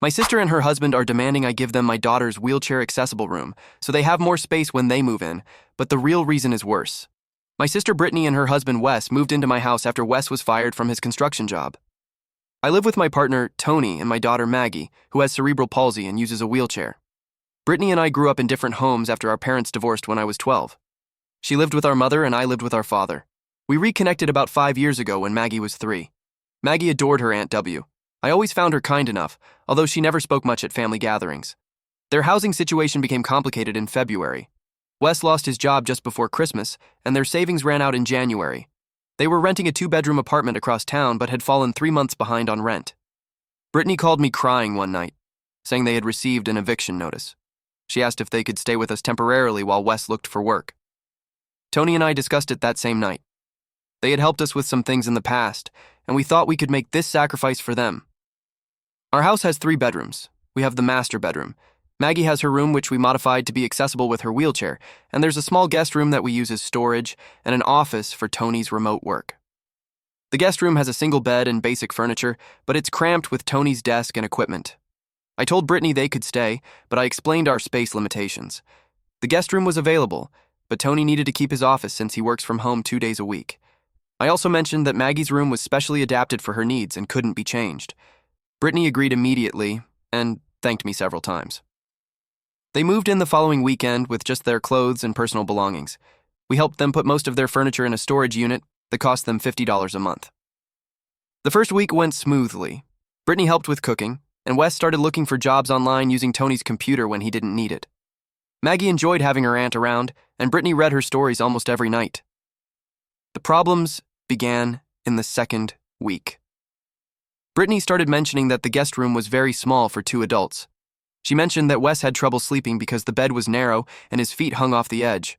My sister and her husband are demanding I give them my daughter's wheelchair-accessible room, so they have more space when they move in, but the real reason is worse. My sister Brittany and her husband Wes moved into my house after Wes was fired from his construction job. I live with my partner, Tony, and my daughter Maggie, who has cerebral palsy and uses a wheelchair. Brittany and I grew up in different homes after our parents divorced when I was 12. She lived with our mother and I lived with our father. We reconnected about 5 years ago when Maggie was 3. Maggie adored her Aunt W. I always found her kind enough, although she never spoke much at family gatherings. Their housing situation became complicated in February. Wes lost his job just before Christmas, and their savings ran out in January. They were renting a 2-bedroom apartment across town but had fallen 3 months behind on rent. Brittany called me crying one night, saying they had received an eviction notice. She asked if they could stay with us temporarily while Wes looked for work. Tony and I discussed it that same night. They had helped us with some things in the past, and we thought we could make this sacrifice for them. Our house has 3 bedrooms. We have the master bedroom. Maggie has her room, which we modified to be accessible with her wheelchair, and there's a small guest room that we use as storage and an office for Tony's remote work. The guest room has a single bed and basic furniture, but it's cramped with Tony's desk and equipment. I told Brittany they could stay, but I explained our space limitations. The guest room was available, but Tony needed to keep his office since he works from home 2 days a week. I also mentioned that Maggie's room was specially adapted for her needs and couldn't be changed. Brittany agreed immediately and thanked me several times. They moved in the following weekend with just their clothes and personal belongings. We helped them put most of their furniture in a storage unit that cost them $50 a month. The first week went smoothly. Brittany helped with cooking, and Wes started looking for jobs online using Tony's computer when he didn't need it. Maggie enjoyed having her aunt around, and Brittany read her stories almost every night. The problems began in the second week. Brittany started mentioning that the guest room was very small for 2 adults. She mentioned that Wes had trouble sleeping because the bed was narrow and his feet hung off the edge.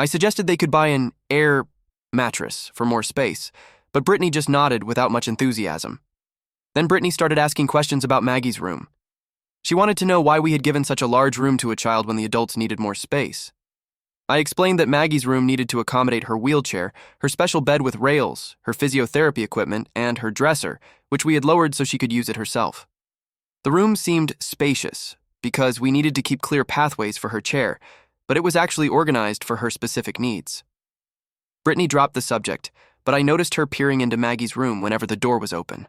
I suggested they could buy an air mattress for more space, but Brittany just nodded without much enthusiasm. Then Brittany started asking questions about Maggie's room. She wanted to know why we had given such a large room to a child when the adults needed more space. I explained that Maggie's room needed to accommodate her wheelchair, her special bed with rails, her physiotherapy equipment, and her dresser, which we had lowered so she could use it herself. The room seemed spacious because we needed to keep clear pathways for her chair, but it was actually organized for her specific needs. Brittany dropped the subject, but I noticed her peering into Maggie's room whenever the door was open.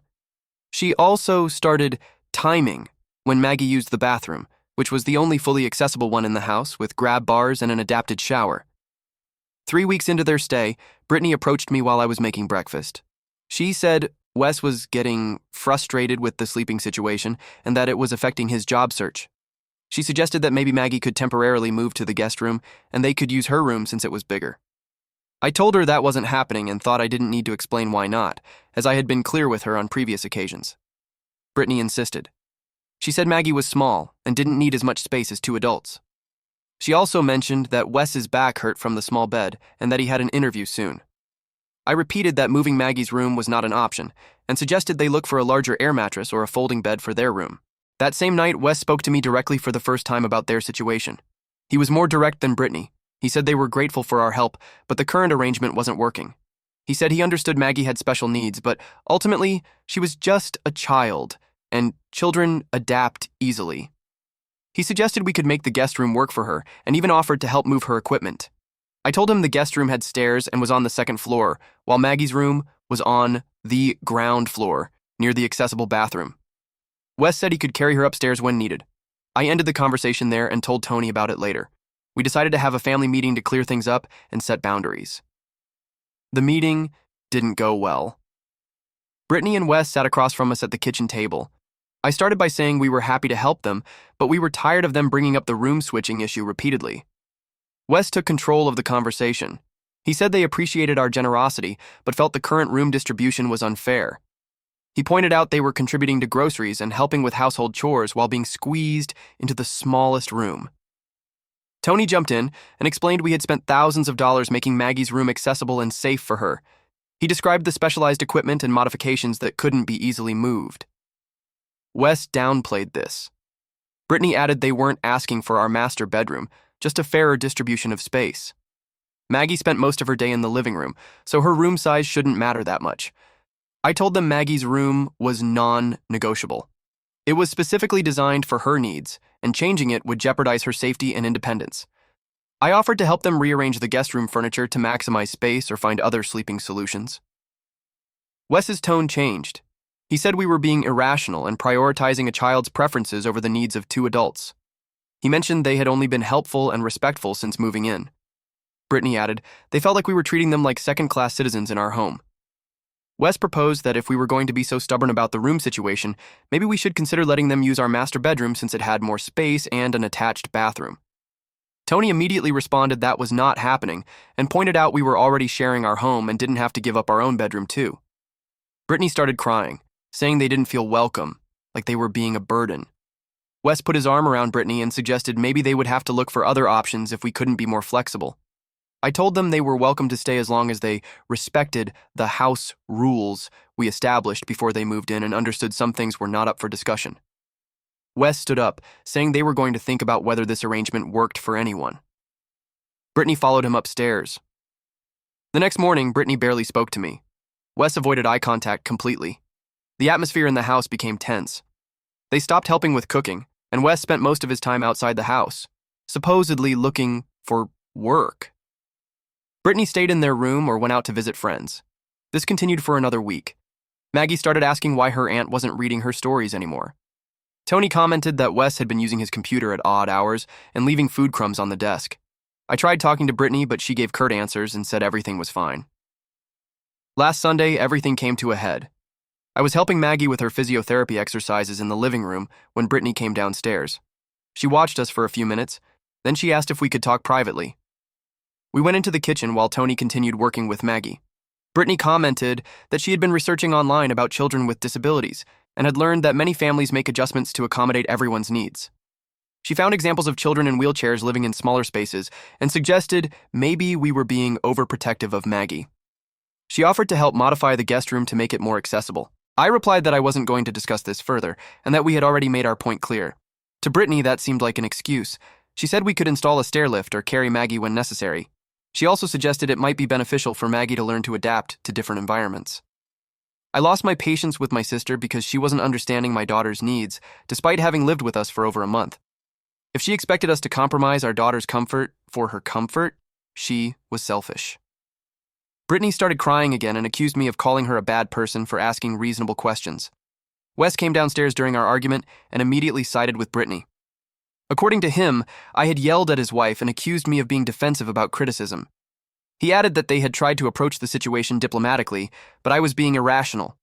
She also started timing when Maggie used the bathroom, which was the only fully accessible one in the house with grab bars and an adapted shower. 3 weeks into their stay, Brittany approached me while I was making breakfast. She said Wes was getting frustrated with the sleeping situation and that it was affecting his job search. She suggested that maybe Maggie could temporarily move to the guest room and they could use her room since it was bigger. I told her that wasn't happening and thought I didn't need to explain why not, as I had been clear with her on previous occasions. Brittany insisted. She said Maggie was small and didn't need as much space as 2 adults. She also mentioned that Wes's back hurt from the small bed and that he had an interview soon. I repeated that moving Maggie's room was not an option and suggested they look for a larger air mattress or a folding bed for their room. That same night, Wes spoke to me directly for the first time about their situation. He was more direct than Brittany. He said they were grateful for our help, but the current arrangement wasn't working. He said he understood Maggie had special needs, but ultimately, she was just a child, and children adapt easily. He suggested we could make the guest room work for her and even offered to help move her equipment. I told him the guest room had stairs and was on the 2nd floor, while Maggie's room was on the ground floor, near the accessible bathroom. Wes said he could carry her upstairs when needed. I ended the conversation there and told Tony about it later. We decided to have a family meeting to clear things up and set boundaries. The meeting didn't go well. Brittany and Wes sat across from us at the kitchen table. I started by saying we were happy to help them, but we were tired of them bringing up the room switching issue repeatedly. Wes took control of the conversation. He said they appreciated our generosity, but felt the current room distribution was unfair. He pointed out they were contributing to groceries and helping with household chores while being squeezed into the smallest room. Tony jumped in and explained we had spent thousands of dollars making Maggie's room accessible and safe for her. He described the specialized equipment and modifications that couldn't be easily moved. Wes downplayed this. Brittany added they weren't asking for our master bedroom, just a fairer distribution of space. Maggie spent most of her day in the living room, so her room size shouldn't matter that much. I told them Maggie's room was non-negotiable. It was specifically designed for her needs, and changing it would jeopardize her safety and independence. I offered to help them rearrange the guest room furniture to maximize space or find other sleeping solutions. Wes's tone changed. He said we were being irrational and prioritizing a child's preferences over the needs of two adults. He mentioned they had only been helpful and respectful since moving in. Brittany added, they felt like we were treating them like second-class citizens in our home. Wes proposed that if we were going to be so stubborn about the room situation, maybe we should consider letting them use our master bedroom since it had more space and an attached bathroom. Tony immediately responded that was not happening and pointed out we were already sharing our home and didn't have to give up our own bedroom too. Brittany started crying, saying they didn't feel welcome, like they were being a burden. Wes put his arm around Brittany and suggested maybe they would have to look for other options if we couldn't be more flexible. I told them they were welcome to stay as long as they respected the house rules we established before they moved in and understood some things were not up for discussion. Wes stood up, saying they were going to think about whether this arrangement worked for anyone. Brittany followed him upstairs. The next morning, Brittany barely spoke to me. Wes avoided eye contact completely. The atmosphere in the house became tense. They stopped helping with cooking, and Wes spent most of his time outside the house, supposedly looking for work. Brittany stayed in their room or went out to visit friends. This continued for another week. Maggie started asking why her aunt wasn't reading her stories anymore. Tony commented that Wes had been using his computer at odd hours and leaving food crumbs on the desk. I tried talking to Brittany, but she gave curt answers and said everything was fine. Last Sunday, everything came to a head. I was helping Maggie with her physiotherapy exercises in the living room when Brittany came downstairs. She watched us for a few minutes, then she asked if we could talk privately. We went into the kitchen while Tony continued working with Maggie. Brittany commented that she had been researching online about children with disabilities and had learned that many families make adjustments to accommodate everyone's needs. She found examples of children in wheelchairs living in smaller spaces and suggested maybe we were being overprotective of Maggie. She offered to help modify the guest room to make it more accessible. I replied that I wasn't going to discuss this further and that we had already made our point clear. To Brittany, that seemed like an excuse. She said we could install a stair lift or carry Maggie when necessary. She also suggested it might be beneficial for Maggie to learn to adapt to different environments. I lost my patience with my sister because she wasn't understanding my daughter's needs, despite having lived with us for over a month. If she expected us to compromise our daughter's comfort for her comfort, she was selfish. Brittany started crying again and accused me of calling her a bad person for asking reasonable questions. Wes came downstairs during our argument and immediately sided with Brittany. According to him, I had yelled at his wife and accused me of being defensive about criticism. He added that they had tried to approach the situation diplomatically, but I was being irrational.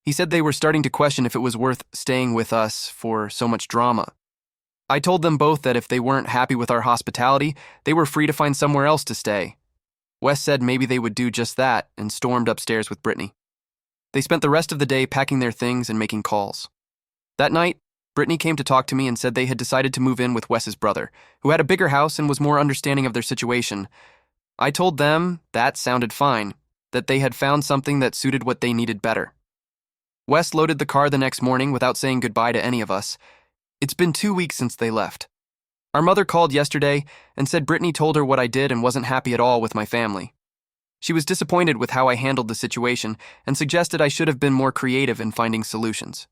He said they were starting to question if it was worth staying with us for so much drama. I told them both that if they weren't happy with our hospitality, they were free to find somewhere else to stay. Wes said maybe they would do just that and stormed upstairs with Brittany. They spent the rest of the day packing their things and making calls. That night, Brittany came to talk to me and said they had decided to move in with Wes's brother, who had a bigger house and was more understanding of their situation. I told them that sounded fine, that they had found something that suited what they needed better. Wes loaded the car the next morning without saying goodbye to any of us. It's been 2 weeks since they left. Our mother called yesterday and said Brittany told her what I did and wasn't happy at all with my family. She was disappointed with how I handled the situation and suggested I should have been more creative in finding solutions.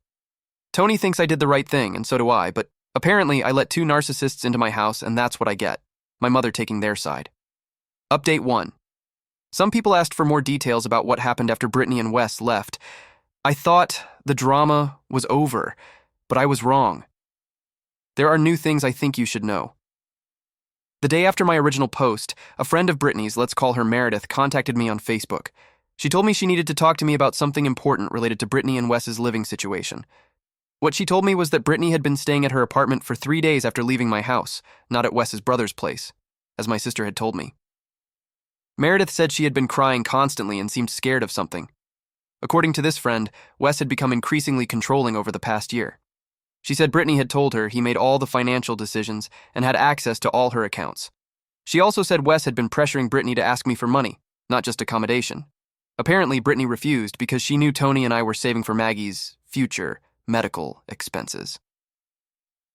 Tony thinks I did the right thing, and so do I, but apparently I let 2 narcissists into my house and that's what I get, my mother taking their side. Update 1. Some people asked for more details about what happened after Brittany and Wes left. I thought the drama was over, but I was wrong. There are new things I think you should know. The day after my original post, a friend of Brittany's, let's call her Meredith, contacted me on Facebook. She told me she needed to talk to me about something important related to Brittany and Wes's living situation. What she told me was that Brittany had been staying at her apartment for 3 days after leaving my house, not at Wes's brother's place, as my sister had told me. Meredith said she had been crying constantly and seemed scared of something. According to this friend, Wes had become increasingly controlling over the past year. She said Brittany had told her he made all the financial decisions and had access to all her accounts. She also said Wes had been pressuring Brittany to ask me for money, not just accommodation. Apparently, Brittany refused because she knew Tony and I were saving for Maggie's future medical expenses.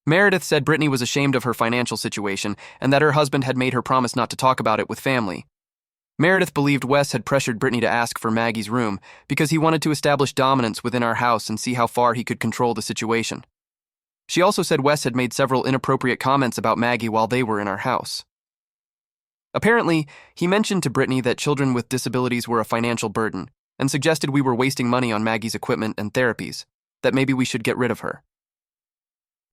Meredith said Brittany was ashamed of her financial situation and that her husband had made her promise not to talk about it with family. Meredith believed Wes had pressured Brittany to ask for Maggie's room because he wanted to establish dominance within our house and see how far he could control the situation. She also said Wes had made several inappropriate comments about Maggie while they were in our house. Apparently, he mentioned to Brittany that children with disabilities were a financial burden and suggested we were wasting money on Maggie's equipment and therapies, that maybe we should get rid of her.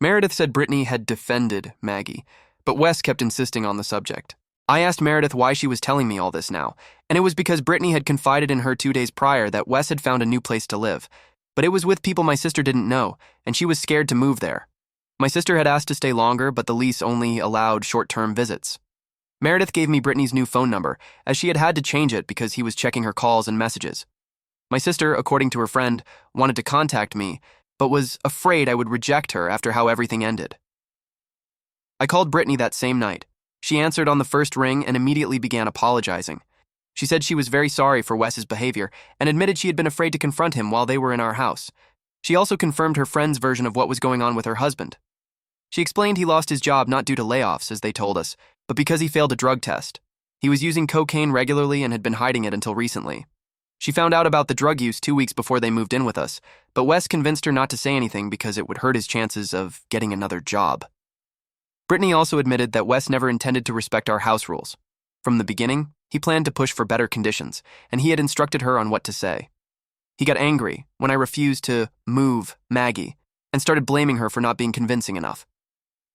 Meredith said Brittany had defended Maggie, but Wes kept insisting on the subject. I asked Meredith why she was telling me all this now, and it was because Brittany had confided in her 2 days prior that Wes had found a new place to live, but it was with people my sister didn't know, and she was scared to move there. My sister had asked to stay longer, but the lease only allowed short-term visits. Meredith gave me Brittany's new phone number, as she had had to change it because he was checking her calls and messages. My sister, according to her friend, wanted to contact me, but was afraid I would reject her after how everything ended. I called Brittany that same night. She answered on the first ring and immediately began apologizing. She said she was very sorry for Wes's behavior and admitted she had been afraid to confront him while they were in our house. She also confirmed her friend's version of what was going on with her husband. She explained he lost his job not due to layoffs, as they told us, but because he failed a drug test. He was using cocaine regularly and had been hiding it until recently. She found out about the drug use 2 weeks before they moved in with us, but Wes convinced her not to say anything because it would hurt his chances of getting another job. Brittany also admitted that Wes never intended to respect our house rules. From the beginning, he planned to push for better conditions, and he had instructed her on what to say. He got angry when I refused to move Maggie and started blaming her for not being convincing enough.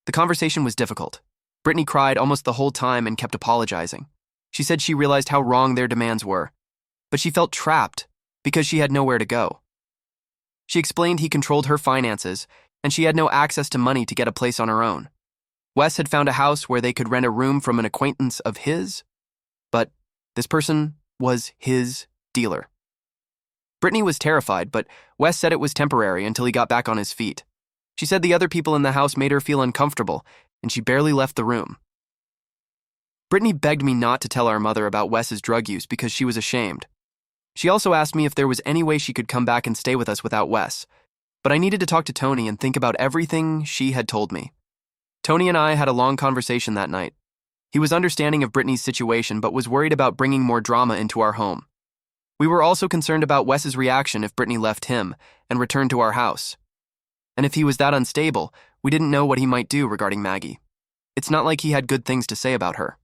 The conversation was difficult. Brittany cried almost the whole time and kept apologizing. She said she realized how wrong their demands were, but she felt trapped because she had nowhere to go. She explained he controlled her finances, and she had no access to money to get a place on her own. Wes had found a house where they could rent a room from an acquaintance of his, but this person was his dealer. Brittany was terrified, but Wes said it was temporary until he got back on his feet. She said the other people in the house made her feel uncomfortable, and she barely left the room. Brittany begged me not to tell our mother about Wes's drug use because she was ashamed. She also asked me if there was any way she could come back and stay with us without Wes, but I needed to talk to Tony and think about everything she had told me. Tony and I had a long conversation that night. He was understanding of Brittany's situation but was worried about bringing more drama into our home. We were also concerned about Wes's reaction if Brittany left him and returned to our house. And if he was that unstable, we didn't know what he might do regarding Maggie. It's not like he had good things to say about her.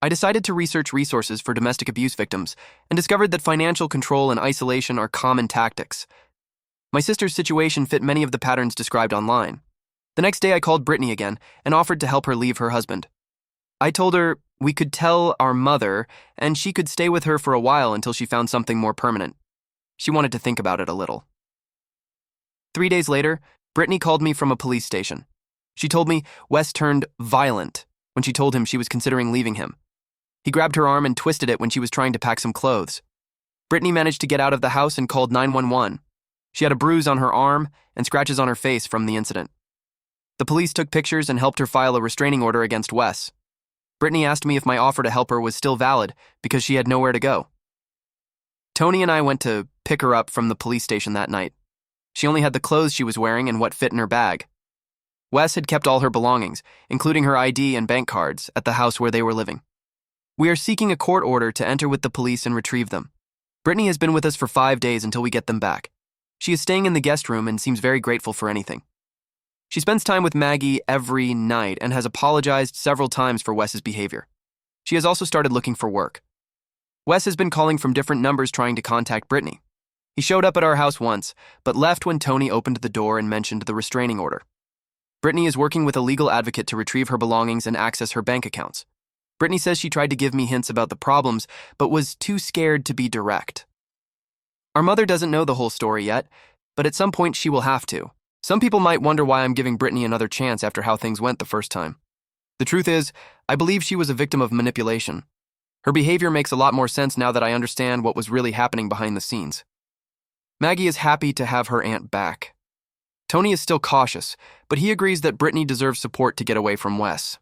I decided to research resources for domestic abuse victims and discovered that financial control and isolation are common tactics. My sister's situation fit many of the patterns described online. The next day I called Brittany again and offered to help her leave her husband. I told her we could tell our mother and she could stay with her for a while until she found something more permanent. She wanted to think about it a little. 3 days later, Brittany called me from a police station. She told me Wes turned violent when she told him she was considering leaving him. He grabbed her arm and twisted it when she was trying to pack some clothes. Brittany managed to get out of the house and called 911. She had a bruise on her arm and scratches on her face from the incident. The police took pictures and helped her file a restraining order against Wes. Brittany asked me if my offer to help her was still valid because she had nowhere to go. Tony and I went to pick her up from the police station that night. She only had the clothes she was wearing and what fit in her bag. Wes had kept all her belongings, including her ID and bank cards, at the house where they were living. We are seeking a court order to enter with the police and retrieve them. Brittany has been with us for 5 days until we get them back. She is staying in the guest room and seems very grateful for anything. She spends time with Maggie every night and has apologized several times for Wes's behavior. She has also started looking for work. Wes has been calling from different numbers trying to contact Brittany. He showed up at our house once, but left when Tony opened the door and mentioned the restraining order. Brittany is working with a legal advocate to retrieve her belongings and access her bank accounts. Brittany says she tried to give me hints about the problems, but was too scared to be direct. Our mother doesn't know the whole story yet, but at some point she will have to. Some people might wonder why I'm giving Brittany another chance after how things went the first time. The truth is, I believe she was a victim of manipulation. Her behavior makes a lot more sense now that I understand what was really happening behind the scenes. Maggie is happy to have her aunt back. Tony is still cautious, but he agrees that Brittany deserves support to get away from Wes.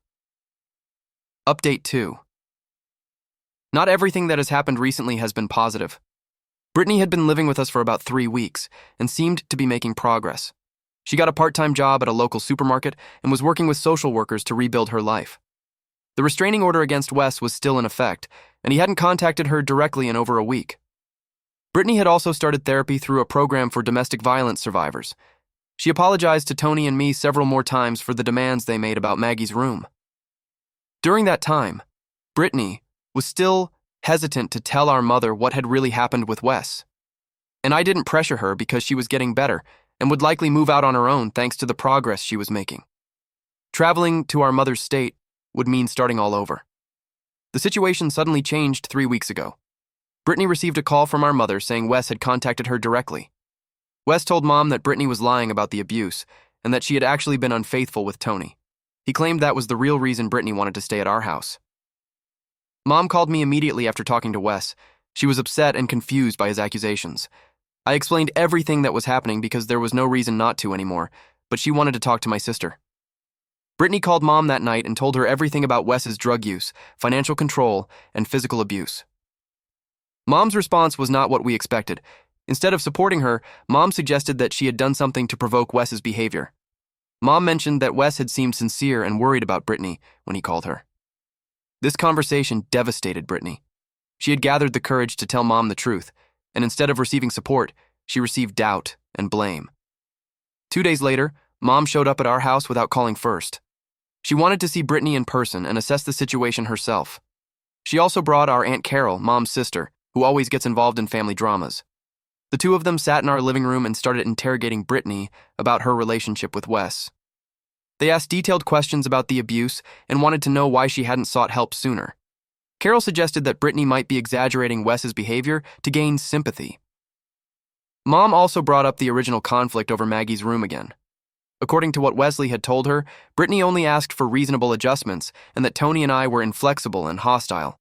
Update 2. Not everything that has happened recently has been positive. Brittany had been living with us for about 3 weeks and seemed to be making progress. She got a part-time job at a local supermarket and was working with social workers to rebuild her life. The restraining order against Wes was still in effect, and he hadn't contacted her directly in over a week. Brittany had also started therapy through a program for domestic violence survivors. She apologized to Tony and me several more times for the demands they made about Maggie's room. During that time, Brittany was still hesitant to tell our mother what had really happened with Wes. And I didn't pressure her because she was getting better and would likely move out on her own thanks to the progress she was making. Traveling to our mother's state would mean starting all over. The situation suddenly changed 3 weeks ago. Brittany received a call from our mother saying Wes had contacted her directly. Wes told Mom that Brittany was lying about the abuse and that she had actually been unfaithful with Tony. He claimed that was the real reason Brittany wanted to stay at our house. Mom called me immediately after talking to Wes. She was upset and confused by his accusations. I explained everything that was happening because there was no reason not to anymore, but she wanted to talk to my sister. Brittany called Mom that night and told her everything about Wes's drug use, financial control, and physical abuse. Mom's response was not what we expected. Instead of supporting her, Mom suggested that she had done something to provoke Wes's behavior. Mom mentioned that Wes had seemed sincere and worried about Brittany when he called her. This conversation devastated Brittany. She had gathered the courage to tell Mom the truth, and instead of receiving support, she received doubt and blame. 2 days later, Mom showed up at our house without calling first. She wanted to see Brittany in person and assess the situation herself. She also brought our Aunt Carol, Mom's sister, who always gets involved in family dramas. The two of them sat in our living room and started interrogating Brittany about her relationship with Wes. They asked detailed questions about the abuse and wanted to know why she hadn't sought help sooner. Carol suggested that Brittany might be exaggerating Wes's behavior to gain sympathy. Mom also brought up the original conflict over Maggie's room again. According to what Wesley had told her, Brittany only asked for reasonable adjustments and that Tony and I were inflexible and hostile.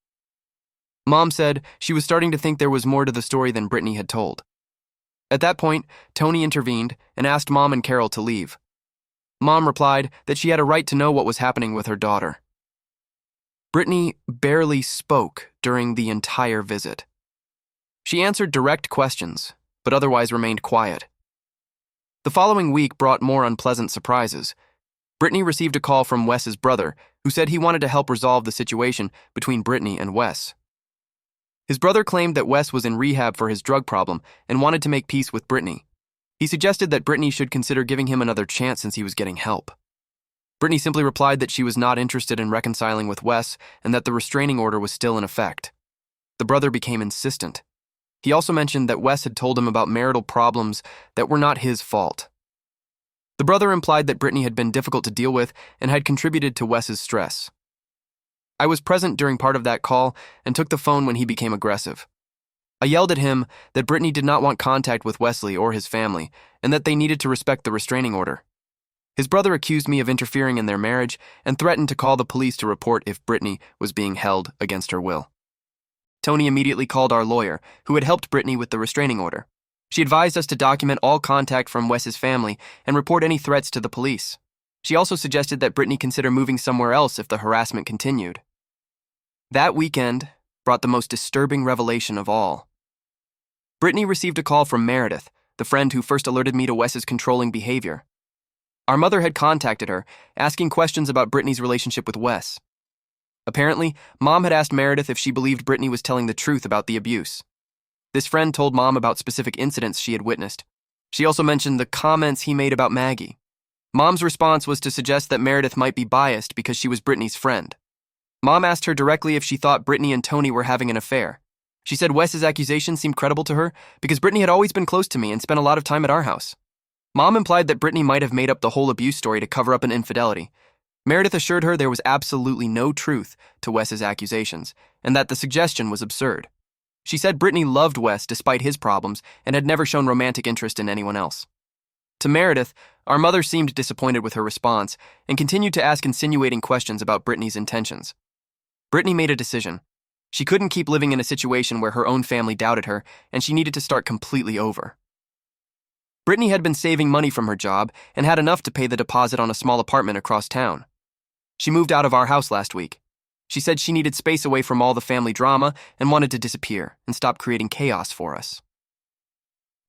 Mom said she was starting to think there was more to the story than Brittany had told. At that point, Tony intervened and asked Mom and Carol to leave. Mom replied that she had a right to know what was happening with her daughter. Brittany barely spoke during the entire visit. She answered direct questions, but otherwise remained quiet. The following week brought more unpleasant surprises. Brittany received a call from Wes's brother, who said he wanted to help resolve the situation between Brittany and Wes. His brother claimed that Wes was in rehab for his drug problem and wanted to make peace with Brittany. He suggested that Brittany should consider giving him another chance since he was getting help. Brittany simply replied that she was not interested in reconciling with Wes and that the restraining order was still in effect. The brother became insistent. He also mentioned that Wes had told him about marital problems that were not his fault. The brother implied that Brittany had been difficult to deal with and had contributed to Wes's stress. I was present during part of that call and took the phone when he became aggressive. I yelled at him that Brittany did not want contact with Wesley or his family and that they needed to respect the restraining order. His brother accused me of interfering in their marriage and threatened to call the police to report if Brittany was being held against her will. Tony immediately called our lawyer, who had helped Brittany with the restraining order. She advised us to document all contact from Wes's family and report any threats to the police. She also suggested that Brittany consider moving somewhere else if the harassment continued. That weekend brought the most disturbing revelation of all. Brittany received a call from Meredith, the friend who first alerted me to Wes's controlling behavior. Our mother had contacted her, asking questions about Brittany's relationship with Wes. Apparently, Mom had asked Meredith if she believed Brittany was telling the truth about the abuse. This friend told Mom about specific incidents she had witnessed. She also mentioned the comments he made about Maggie. Mom's response was to suggest that Meredith might be biased because she was Brittany's friend. Mom asked her directly if she thought Brittany and Tony were having an affair. She said Wes's accusations seemed credible to her because Brittany had always been close to me and spent a lot of time at our house. Mom implied that Brittany might have made up the whole abuse story to cover up an infidelity. Meredith assured her there was absolutely no truth to Wes's accusations and that the suggestion was absurd. She said Brittany loved Wes despite his problems and had never shown romantic interest in anyone else. To Meredith, our mother seemed disappointed with her response and continued to ask insinuating questions about Brittany's intentions. Brittany made a decision. She couldn't keep living in a situation where her own family doubted her, and she needed to start completely over. Brittany had been saving money from her job and had enough to pay the deposit on a small apartment across town. She moved out of our house last week. She said she needed space away from all the family drama and wanted to disappear and stop creating chaos for us.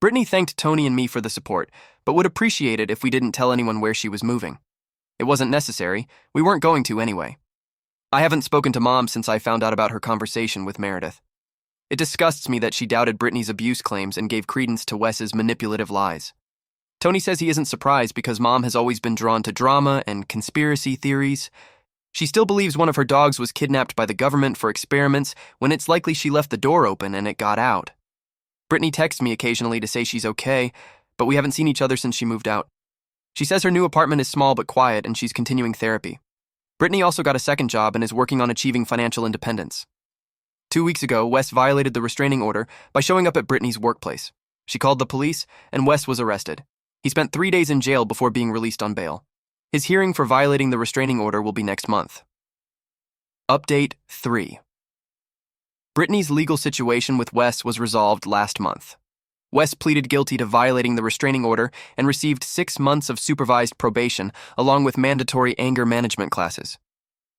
Brittany thanked Tony and me for the support, but would appreciate it if we didn't tell anyone where she was moving. It wasn't necessary. We weren't going to anyway. I haven't spoken to Mom since I found out about her conversation with Meredith. It disgusts me that she doubted Brittany's abuse claims and gave credence to Wes's manipulative lies. Tony says he isn't surprised because Mom has always been drawn to drama and conspiracy theories. She still believes one of her dogs was kidnapped by the government for experiments when it's likely she left the door open and it got out. Brittany texts me occasionally to say she's okay, but we haven't seen each other since she moved out. She says her new apartment is small but quiet and she's continuing therapy. Brittany also got a second job and is working on achieving financial independence. 2 weeks ago, Wes violated the restraining order by showing up at Brittany's workplace. She called the police, and Wes was arrested. He spent 3 days in jail before being released on bail. His hearing for violating the restraining order will be next month. Update 3. Brittany's legal situation with Wes was resolved last month. Wes pleaded guilty to violating the restraining order and received 6 months of supervised probation, along with mandatory anger management classes.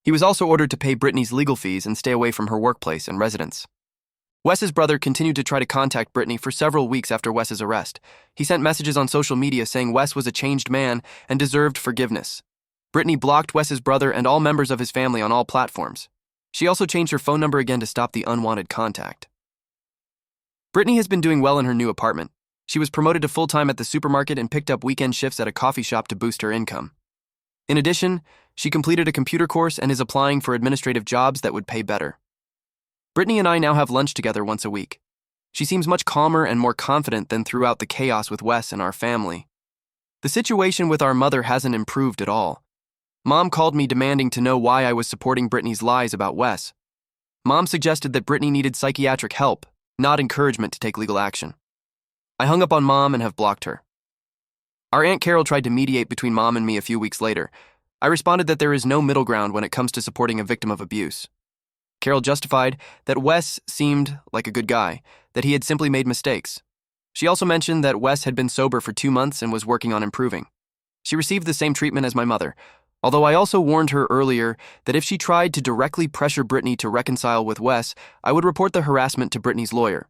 He was also ordered to pay Brittany's legal fees and stay away from her workplace and residence. Wes's brother continued to try to contact Brittany for several weeks after Wes's arrest. He sent messages on social media saying Wes was a changed man and deserved forgiveness. Brittany blocked Wes's brother and all members of his family on all platforms. She also changed her phone number again to stop the unwanted contact. Brittany has been doing well in her new apartment. She was promoted to full-time at the supermarket and picked up weekend shifts at a coffee shop to boost her income. In addition, she completed a computer course and is applying for administrative jobs that would pay better. Brittany and I now have lunch together once a week. She seems much calmer and more confident than throughout the chaos with Wes and our family. The situation with our mother hasn't improved at all. Mom called me demanding to know why I was supporting Brittany's lies about Wes. Mom suggested that Brittany needed psychiatric help, not encouragement to take legal action. I hung up on Mom and have blocked her. Our Aunt Carol tried to mediate between Mom and me a few weeks later. I responded that there is no middle ground when it comes to supporting a victim of abuse. Carol justified that Wes seemed like a good guy, that he had simply made mistakes. She also mentioned that Wes had been sober for 2 months and was working on improving. She received the same treatment as my mother, although I also warned her earlier that if she tried to directly pressure Brittany to reconcile with Wes, I would report the harassment to Brittany's lawyer.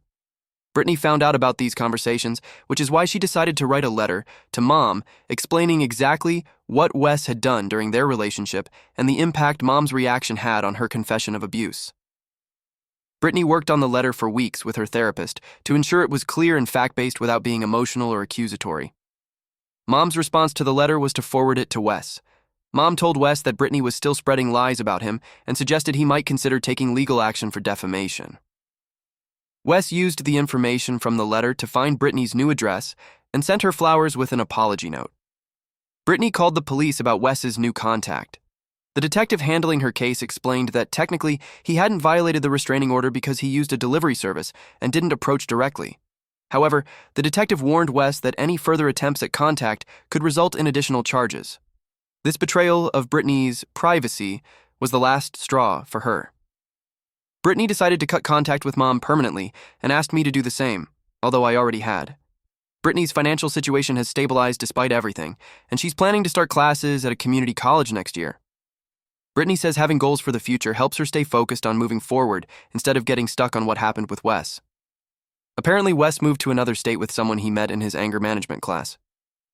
Brittany found out about these conversations, which is why she decided to write a letter to Mom explaining exactly what Wes had done during their relationship and the impact Mom's reaction had on her confession of abuse. Brittany worked on the letter for weeks with her therapist to ensure it was clear and fact-based without being emotional or accusatory. Mom's response to the letter was to forward it to Wes. Mom told Wes that Brittany was still spreading lies about him and suggested he might consider taking legal action for defamation. Wes used the information from the letter to find Brittany's new address and sent her flowers with an apology note. Brittany called the police about Wes's new contact. The detective handling her case explained that technically he hadn't violated the restraining order because he used a delivery service and didn't approach directly. However, the detective warned Wes that any further attempts at contact could result in additional charges. This betrayal of Brittany's privacy was the last straw for her. Brittany decided to cut contact with Mom permanently and asked me to do the same, although I already had. Brittany's financial situation has stabilized despite everything, and she's planning to start classes at a community college next year. Brittany says having goals for the future helps her stay focused on moving forward instead of getting stuck on what happened with Wes. Apparently, Wes moved to another state with someone he met in his anger management class.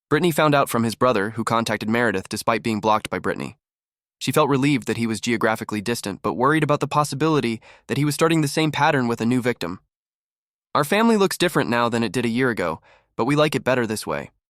Brittany found out from his brother, who contacted Meredith despite being blocked by Brittany. She felt relieved that he was geographically distant, but worried about the possibility that he was starting the same pattern with a new victim. Our family looks different now than it did a year ago, but we like it better this way.